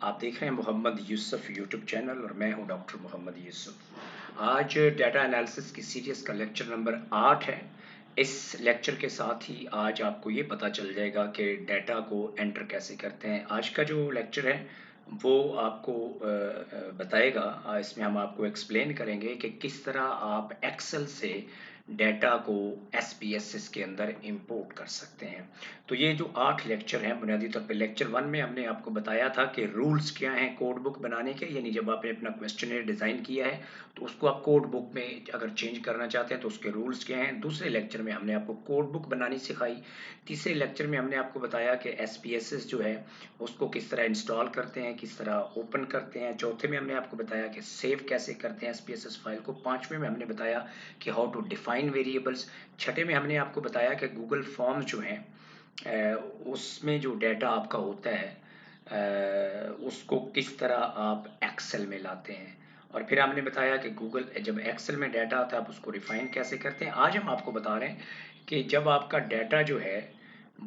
आप देख रहे हैं मोहम्मद यूसुफ यूट्यूब चैनल और मैं हूं डॉक्टर मोहम्मद यूसुफ। आज डाटा एनालिसिस की सीरीज का लेक्चर नंबर 8 है। इस लेक्चर के साथ ही आज आपको ये पता चल जाएगा कि डाटा को एंटर कैसे करते हैं। आज का जो लेक्चर है वो आपको बताएगा। इसमें हम आपको एक्सप्लेन करेंगे कि किस तरह आप एक्सेल से डाटा को SPSS के अंदर इंपोर्ट कर सकते हैं। तो ये जो 8 लेक्चर हैं, बुनियादी तौर पे लेक्चर 1 में हमने आपको बताया था कि रूल्स क्या हैं कोड बुक बनाने के, यानी जब आपने अपना क्वेश्चनर डिज़ाइन किया है तो उसको आप कोड बुक में अगर चेंज करना चाहते हैं तो उसके रूल्स क्या हैं। दूसरे लेक्चर में हमने आपको कोड बुक बनानी सिखाई। तीसरे लेक्चर में हमने आपको बताया कि SPSS जो है उसको किस तरह इंस्टॉल करते हैं, किस तरह ओपन करते हैं। चौथे में हमने आपको बताया कि सेव कैसे करते हैं SPSS फाइल को। पांचवें में हमने बताया कि हाउ टू डिफाइन वेरिएबल्स। छठे में हमने आपको बताया कि गूगल फॉर्म जो है उसमें जो डाटा आपका होता है उसको किस तरह आप एक्सेल में लाते हैं। और फिर हमने बताया कि गूगल जब एक्सेल में डाटा आता है आप उसको रिफाइन कैसे करते हैं। आज हम आपको बता रहे हैं कि जब आपका डाटा जो है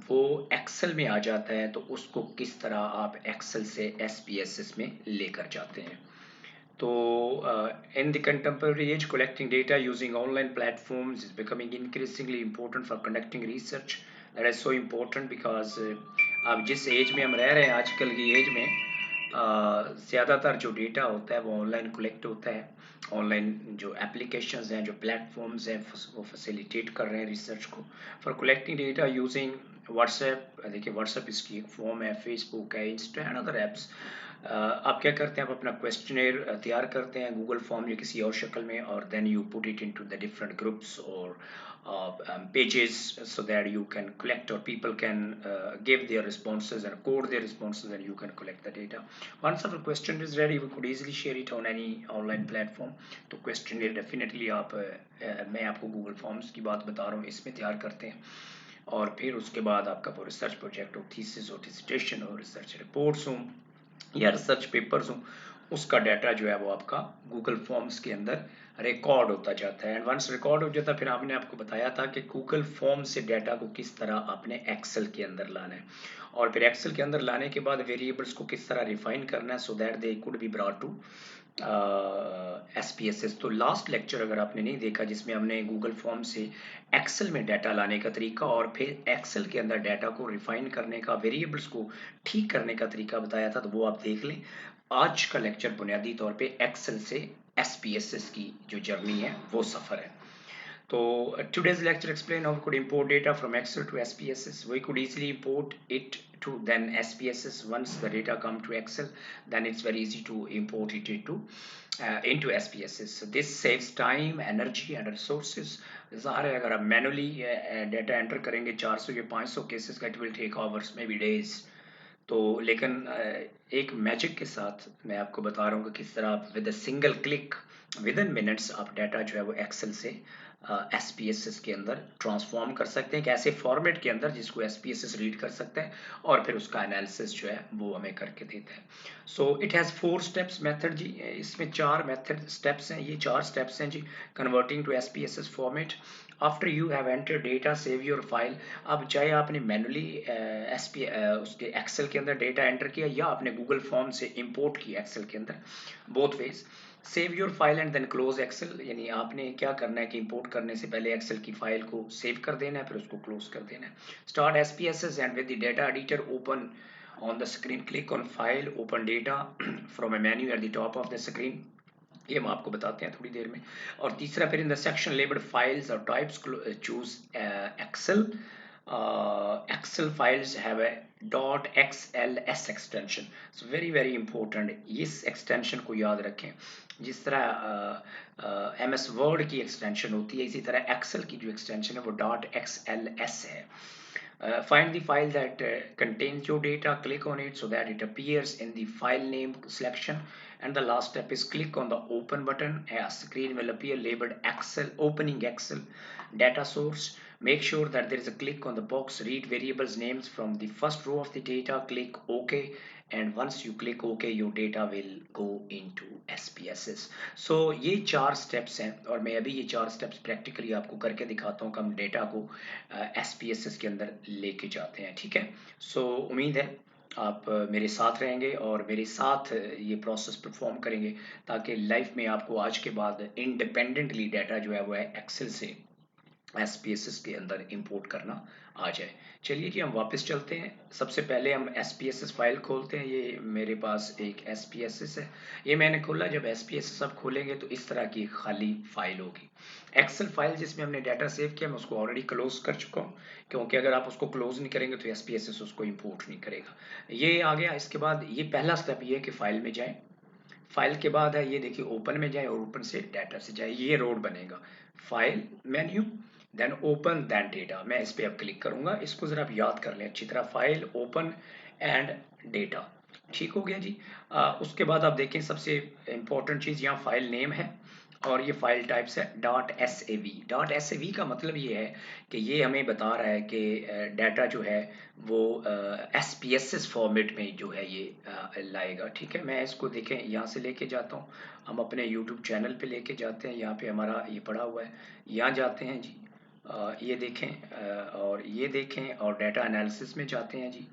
वो एक्सेल में आ जाता है तो उसको किस तरह आप एक्सेल से SPSS में लेकर जाते हैं। So, in the contemporary age, collecting data using online platforms is becoming increasingly important for conducting research. That is so important because अब जिस एज में हम रह रहे हैं आजकल की एज में ज़्यादातर जो डेटा होता है वो ऑनलाइन कलेक्ट होता है। ऑनलाइन जो एप्लीकेशंस हैं, जो प्लेटफॉर्म्स हैं, वो फैसिलिटेट कर रहे हैं रिसर्च को। For collecting data using WhatsApp, देखिए व्हाट्सएप इसकी एक फॉर्म है, फेसबुक है, इंस्टा एंड अदर एप्स। आप क्या करते हैं, आप अपना क्वेश्चनर तैयार करते हैं गूगल फॉर्म या किसी और शक्ल में, और then you put it into the different groups और pages so that you can collect or people can give their responses and code their responses and you can collect the data. Once our question is ready, we could easily share it on any online platform. तो questionnaire definitely आप मैं आपको Google forms की बात बता रहा हूँ, इसमें तैयार करते हैं। और फिर उसके बाद आपका वो रिसर्च प्रोजेक्ट हो, थीसिस हो, डिसर्टेशन हो, रिसर्च रिपोर्ट्स हो या रिसर्च पेपर्स हो, उसका डाटा जो है वो आपका गूगल फॉर्म्स के अंदर रिकॉर्ड होता जाता है। एंड वंस रिकॉर्ड हो जाता है फिर आपने आपको बताया था कि गूगल फॉर्म से डाटा को किस तरह आपने एक्सेल के अंदर लाना है, और फिर एक्सेल के अंदर लाने के बाद वेरिएबल्स को किस तरह रिफाइन करना है so that they could be brought to SPSS। तो लास्ट लेक्चर अगर आपने नहीं देखा जिसमें हमने गूगल फॉर्म से एक्सेल में डाटा लाने का तरीका और फिर एक्सेल के अंदर डाटा को रिफाइन करने का, वेरिएबल्स को ठीक करने का तरीका बताया था, तो वो आप देख लें। आज का लेक्चर बुनियादी तौर पे एक्सेल से SPSS की जो जर्नी है वो सफ़र है। So today's lecture explain how we could import data from Excel to SPSS. We could easily import it to then SPSS. Once the data come to Excel, then it's very easy to import it into SPSS. So this saves time, energy and resources. ज़ाहिर है अगर आप manually data enter करेंगे 400 या 500 cases का, it will take hours maybe days. तो लेकिन एक मैजिक के साथ मैं आपको बता रहा हूँ कि किस तरह आप with a single click with in minutes आप डाटा जो है वो एक्सेल से SPSS के अंदर ट्रांसफॉर्म कर सकते हैं, एक ऐसे फॉर्मेट के अंदर जिसको SPSS रीड कर सकते हैं और फिर उसका एनालिसिस जो है वो हमें करके देता है। So it has 4 steps method जी, इसमें 4 मेथड स्टेप्स हैं, ये 4 स्टेप्स हैं जी। Converting to SPSS format, after you have enter data save your file. अब चाहे आपने मैनुअली उसके एक्सेल के अंदर डेटा एंटर किया या आपने गूगल फॉर्म से इंपोर्ट किया एक्सेल के अंदर, both ways. Save your file and then close Excel, यानी आपने क्या करना है कि इंपोर्ट करने से पहले एक्सेल की फाइल को सेव कर देना है, फिर उसको क्लोज कर देना है। Start SPSS and with the data editor open on the screen, click on file, open data from a menu at the top of the screen। ये हम आपको बताते हैं थोड़ी देर में। और तीसरा, फिर in the section labelled files और types choose Excel. Excel files have a .xls extension, so very important, इस एक्सटेंशन को याद रखें। जिस तरह MS वर्ड की एक्सटेंशन होती है, इसी तरह एक्सेल की जो एक्सटेंशन है वो .xls है। Find the file that contains your data, click on it so that it appears in the file name selection, and the last step is click on the open button. A screen will appear labeled Excel, opening Excel data source. Make sure that there is a click on the box read variables names from the first row of the data, click OK, and once you click OK your data will go into SPSS। So ये 4 steps हैं और मैं अभी ये 4 steps practically आपको करके दिखाता हूँ कि हम डेटा को SPSS के अंदर लेके जाते हैं, ठीक है। सो उम्मीद है आप मेरे साथ रहेंगे और मेरे साथ ये प्रोसेस परफॉर्म करेंगे, ताकि लाइफ में आपको आज के बाद इंडिपेंडेंटली डाटा जो है वो है एक्सेल से एसपीएसएस के अंदर इंपोर्ट करना आ जाए। चलिए जी हम वापस चलते हैं। सबसे पहले हम एसपीएसएस फाइल खोलते हैं। ये मेरे पास एक एसपीएसएस है, ये मैंने खोला। जब एसपीएसएस आप खोलेंगे तो इस तरह की खाली फाइल होगी। एक्सेल फाइल जिसमें हमने डाटा सेव किया मैं उसको ऑलरेडी क्लोज कर चुका हूँ, क्योंकि अगर आप उसको क्लोज नहीं करेंगे तो एसपीएसएस उसको इंपोर्ट नहीं करेगा। ये आ गया। इसके बाद ये पहला स्टेप ये है कि फाइल में जाए। फाइल के बाद है ये देखिए ओपन में जाए और ओपन से डाटा से जाए, ये रोड बनेगा। File menu then open then data. मैं इस पर अब क्लिक करूंगा। इसको जरा आप याद कर लें अच्छी तरह, फाइल ओपन एंड डेटा। ठीक हो गया जी। उसके बाद आप देखें सबसे इंपॉर्टेंट चीज यहाँ फाइल नेम है और ये फाइल टाइप्स है dot S A V. Dot S A V का मतलब ये है कि ये हमें बता रहा है कि डाटा जो है वो S P S S format में जो है ये लाएगा। ठीक है, मैं इसको देखें यहाँ से लेके जाता हूँ। हम अपने यूट्यूब चैनल पे लेके जाते हैं। यहाँ पे हमारा ये पड़ा हुआ है, यहाँ जाते हैं जी। ये देखें और ये देखें और डाटा एनालिसिस में जाते हैं जी।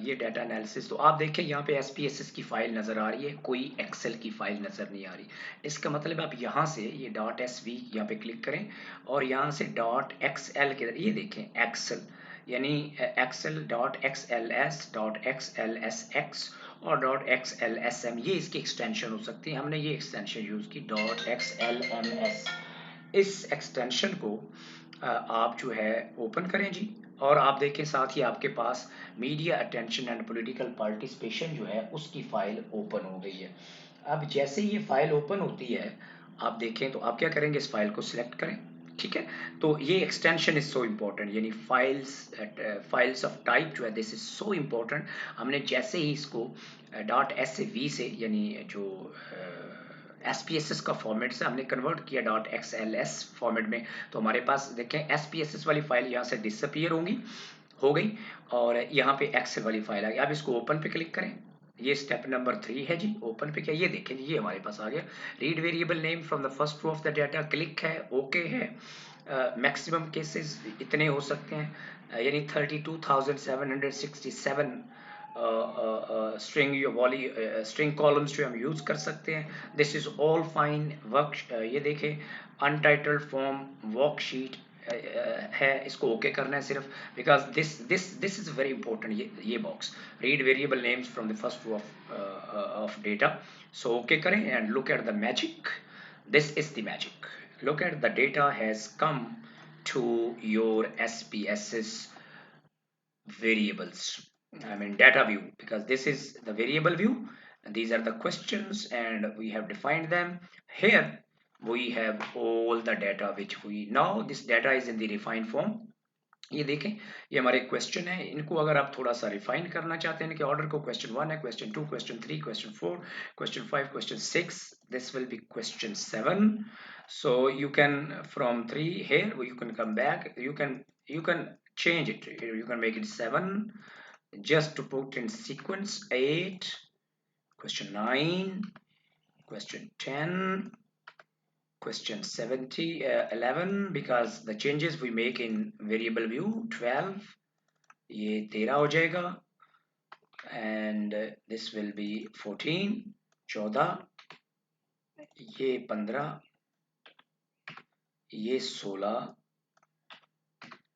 ये डाटा एनालिसिस तो आप देखें यहाँ पे एसपीएसएस की फाइल नज़र आ रही है, कोई एक्सेल की फाइल नज़र नहीं आ रही। इसका मतलब आप यहाँ से ये डॉट एस वी यहाँ पे क्लिक करें और यहाँ से डॉट एक्स एल के ये देखें एक्सेल, यानी Excel dot x l s dot x l s x और dot x l s m, ये इसकी एक्सटेंशन हो सकती है। हमने ये एक्सटेंशन यूज़ की dot x l m s. इस एक्सटेंशन को आप जो है ओपन करें जी। और आप देखें साथ ही आपके पास media attention and political participation जो है उसकी फाइल ओपन हो गई है। अब जैसे ये फाइल ओपन होती है आप देखें तो आप क्या करेंगे, इस फाइल को सिलेक्ट करें। ठीक है, तो ये एक्सटेंशन इज सो इम्पोर्टेंट, यानी फाइल्स ऑफ टाइप जो है दिस इज सो इम्पोर्टेंट। हमने जैसे ही इसको डॉट एस वी से यानी जो एसपीएसएस का फॉर्मेट से हमने कन्वर्ट किया डॉट एक्सएलएस फॉर्मेट में, तो हमारे पास देखें एसपीएसएस वाली फाइल यहाँ से डिसअपियर होंगी हो गई और यहाँ पे एक्सेल वाली फाइल आ गई। अब इसको ओपन पे क्लिक करें। ये स्टेप नंबर 3 है जी। ओपन पे क्या, ये देखें ये हमारे पास आ गया। Read variable name from the first row of the data, click है, ओके है। मैक्सिमम केसेस इतने हो सकते हैं, यानी 32,767 स्ट्रिंग कॉलम्स जो हम यूज कर सकते हैं। This is all fine work. ये देखें अनटाइटल्ड फॉर्म वर्कशीट है, इसको ओके करना है सिर्फ, because this is very important. ये box read variable names from the first row of data, so okay करें and look at the magic. This is the magic. look at the data has come to your SPSS variables, I mean data view, because this is the variable view and these are the questions and we have defined them. Here we have all the data which we now this data is in the refined form. ये देखें ये हमारे question है, इनको अगर आप थोड़ा सा रिफाइन करना चाहते हैं कि ऑर्डर को क्वेश्चन 1 है, question 2, question 3, question 4, question 5, question 6, this will be question 7. So you can from 3 here you can come back, you can change it, you can make it 7 just to put in sequence. 8, question 9, question 10, question 11, because the changes we make in variable view. 12, ये 13 हो जाएगा and this will be 14, 14, ये 15, ये 16,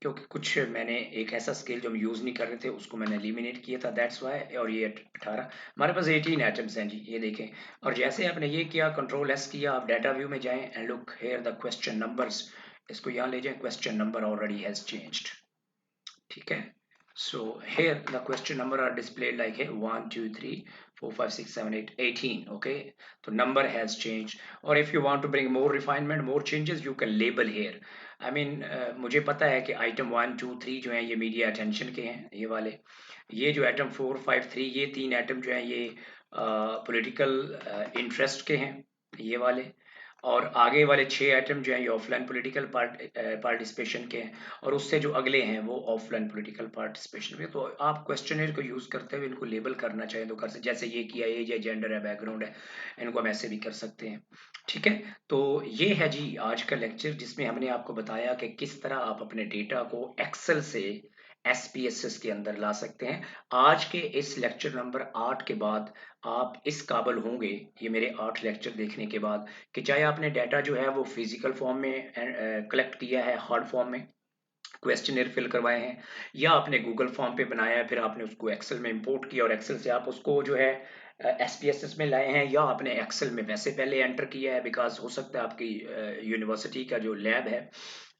क्योंकि कुछ मैंने एक ऐसा स्केल जो हम यूज नहीं कर रहे थे उसको मैंने एलिमिनेट किया था, दैट्स वाई। और ये 18, हमारे पास 18 आइटम्स हैं जी, ये देखें। और जैसे आपने ये किया कंट्रोल एस किया, आप डाटा व्यू में जाएं and look here the question numbers, इसको यहाँ ले जाएं, question number already has changed. ठीक है, so here the question number are displayed like here 1 2 3 4 5 6 7 8 18. Okay, so number has changed. Or if you want to bring more refinement, more changes, you can label here. I mean मुझे पता है कि item 1 2 3 जो है ये media attention के हैं, ये वाले। ये जो आइटम 4 5 3 ये 3 आइटम जो है ये पॉलिटिकल इंटरेस्ट के हैं, ये वाले। और आगे वाले 6 आइटम जो है ये ऑफलाइन पॉलिटिकल पार्टिसिपेशन के हैं और उससे जो अगले हैं वो ऑफलाइन पॉलिटिकल पार्टिसिपेशन के। तो आप क्वेश्चनर को यूज करते हुए इनको लेबल करना चाहें तो कर सकते, जैसे ये किया एज है, जेंडर है, बैकग्राउंड है, इनको हम ऐसे भी कर सकते हैं। ठीक है, तो ये है जी आज का लेक्चर जिसमें हमने आपको बताया कि किस तरह आप अपने डेटा को एक्सेल से SPSS के अंदर ला सकते हैं। आज के इस लेक्चर नंबर 8 के बाद आप इस काबिल होंगे, ये मेरे 8 लेक्चर देखने के बाद, कि चाहे आपने डाटा जो है वो फिजिकल फॉर्म में कलेक्ट किया है, हार्ड फॉर्म में क्वेश्चनर फिल करवाए हैं, या आपने गूगल फॉर्म पे बनाया है, फिर आपने उसको एक्सेल में इंपोर्ट किया और एक्सेल से आप उसको जो है SPSS में लाए हैं, या आपने एक्सेल में वैसे पहले एंटर किया है, बिकॉज हो सकता है आपकी यूनिवर्सिटी का जो लैब है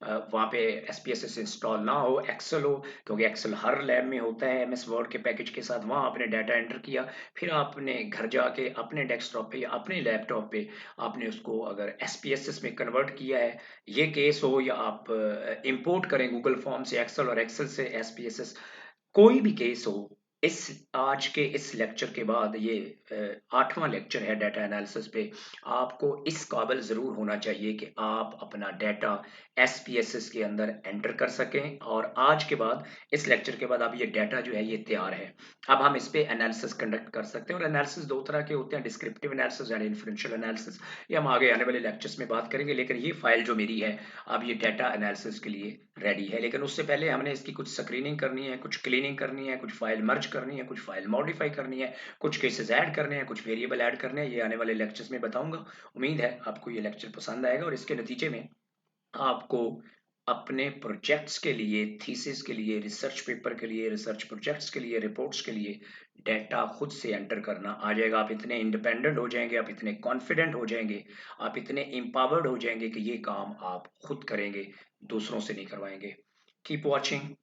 वहाँ पे SPSS इंस्टॉल ना हो, एक्सेल हो, क्योंकि एक्सेल हर लैब में होता है MS वर्ड के पैकेज के साथ। वहाँ आपने डाटा एंटर किया, फिर आपने घर जाके अपने डेस्कटॉप पे या अपने लैपटॉप पे आपने उसको अगर SPSS में कन्वर्ट किया है, ये केस हो, या आप इंपोर्ट करें गूगल फॉर्म से एक्सेल और एक्सेल से SPSS, कोई भी केस हो, इस आज के इस लेक्चर के बाद, ये 8वां लेक्चर है डाटा एनालिसिस पे, आपको इस काबिल जरूर होना चाहिए कि आप अपना डाटा SPSS के अंदर एंटर कर सकें। और आज के बाद, इस लेक्चर के बाद, अब ये डाटा जो है ये तैयार है, अब हम इस पे एनालिसिस कंडक्ट कर सकते हैं। और एनालिसिस दो तरह के होते हैं, descriptive analysis and inferential analysis, ये हम आगे आने वाले लेक्चर्स में बात करेंगे। लेकिन ये फाइल जो मेरी है, अब ये डाटा एनालिसिस के लिए रेडी है। लेकिन उससे पहले हमने इसकी कुछ स्क्रीनिंग करनी है, कुछ क्लीनिंग करनी है, कुछ फाइल मर्ज करनी है, कुछ फाइल मॉडिफाई करनी है, कुछ केसेस ऐड करने हैं, कुछ वेरिएबल ऐड करने हैं। ये आने वाले लेक्चर्स में बताऊंगा। उम्मीद है आपको ये लेक्चर पसंद आएगा, और इसके नतीजे में आपको अपने प्रोजेक्ट्स के लिए, थीसिस के लिए, रिसर्च पेपर के लिए, रिसर्च प्रोजेक्ट्स के लिए, रिपोर्ट्स के लिए डाटा खुद से एंटर करना आ जाएगा। आप इतने इंडिपेंडेंट हो जाएंगे, आप इतने कॉन्फिडेंट हो जाएंगे, आप इतने एम्पावर्ड हो जाएंगे कि ये काम आप खुद करेंगे, दूसरों से नहीं करवाएंगे। Keep watching.